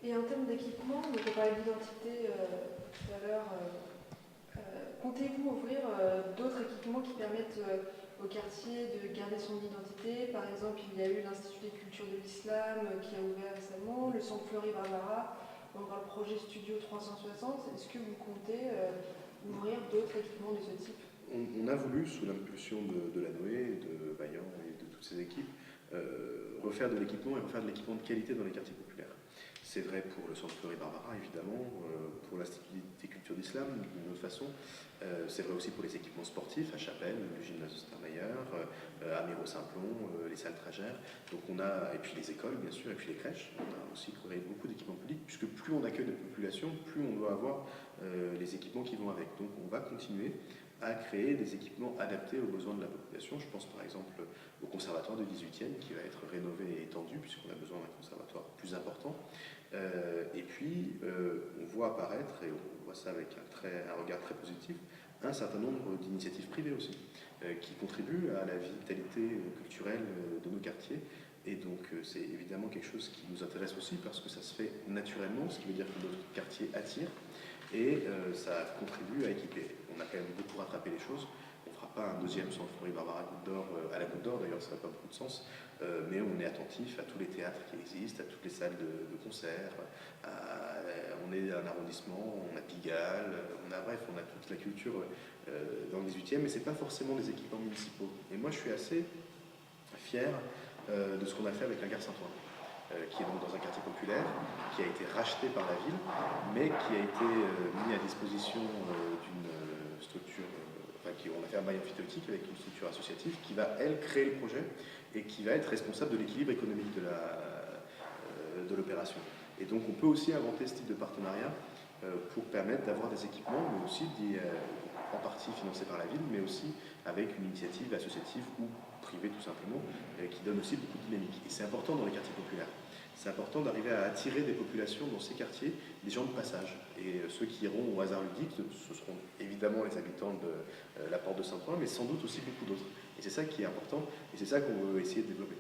Et en termes d'équipement, donc on parlait d'identité tout à l'heure, comptez-vous ouvrir d'autres équipements qui permettent au quartier de garder son identité? Par exemple, il y a eu l'Institut des cultures de l'islam qui a ouvert récemment, le Centre Fleury Barbara, ou encore le projet Studio 360. Est-ce que vous comptez ouvrir d'autres équipements de ce type? On a voulu, sous l'impulsion de la Noé, de Vaillant et de toutes ses équipes, refaire de l'équipement et refaire de l'équipement de qualité dans les quartiers populaires. C'est vrai pour le Centre Fleury Barbara, évidemment, pour l'Institut des cultures d'islam, d'une autre façon. C'est vrai aussi pour les équipements sportifs, à Chapelle, le gymnase de Stermayer, à Méro-Saint-Plon, les salles tragères. Donc on a, et puis les écoles, bien sûr, et puis les crèches. On a aussi créé beaucoup d'équipements publics, puisque plus on accueille de population, plus on doit avoir les équipements qui vont avec. Donc on va continuer à créer des équipements adaptés aux besoins de la population. Je pense par exemple au conservatoire du 18e qui va être rénové et étendu puisqu'on a besoin d'un conservatoire plus important. Et puis on voit apparaître, et on voit ça avec un regard très positif, un certain nombre d'initiatives privées aussi qui contribuent à la vitalité culturelle de nos quartiers. Et donc c'est évidemment quelque chose qui nous intéresse aussi parce que ça se fait naturellement, ce qui veut dire que notre quartier attire et ça contribue à équiper. On a quand même beaucoup rattrapé les choses. On ne fera pas un deuxième Centre Fleury Barbara Goutte d'Or à la Goutte d'Or, d'ailleurs ça n'a pas beaucoup de sens, mais on est attentif à tous les théâtres qui existent, à toutes les salles de concert, on est un arrondissement, on a Pigalle, bref, on a toute la culture dans le 18e, mais ce n'est pas forcément des équipements municipaux. Et moi je suis assez fier de ce qu'on a fait avec la gare Saint-Ouen. Qui est donc dans un quartier populaire, qui a été racheté par la ville, mais qui a été mis à disposition d'une structure, on a fait un bail amphithéotique avec une structure associative qui va, elle, créer le projet et qui va être responsable de l'équilibre économique de l'opération. Et donc on peut aussi inventer ce type de partenariat pour permettre d'avoir des équipements, mais aussi en partie financés par la ville, mais aussi avec une initiative associative ou privée tout simplement, qui donne aussi beaucoup de dynamique. Et c'est important dans les quartiers populaires. C'est important d'arriver à attirer des populations dans ces quartiers, des gens de passage. Et ceux qui iront au hasard ludique, ce seront évidemment les habitants de la Porte de Saint-Ouen, mais sans doute aussi beaucoup d'autres. Et c'est ça qui est important, et c'est ça qu'on veut essayer de développer.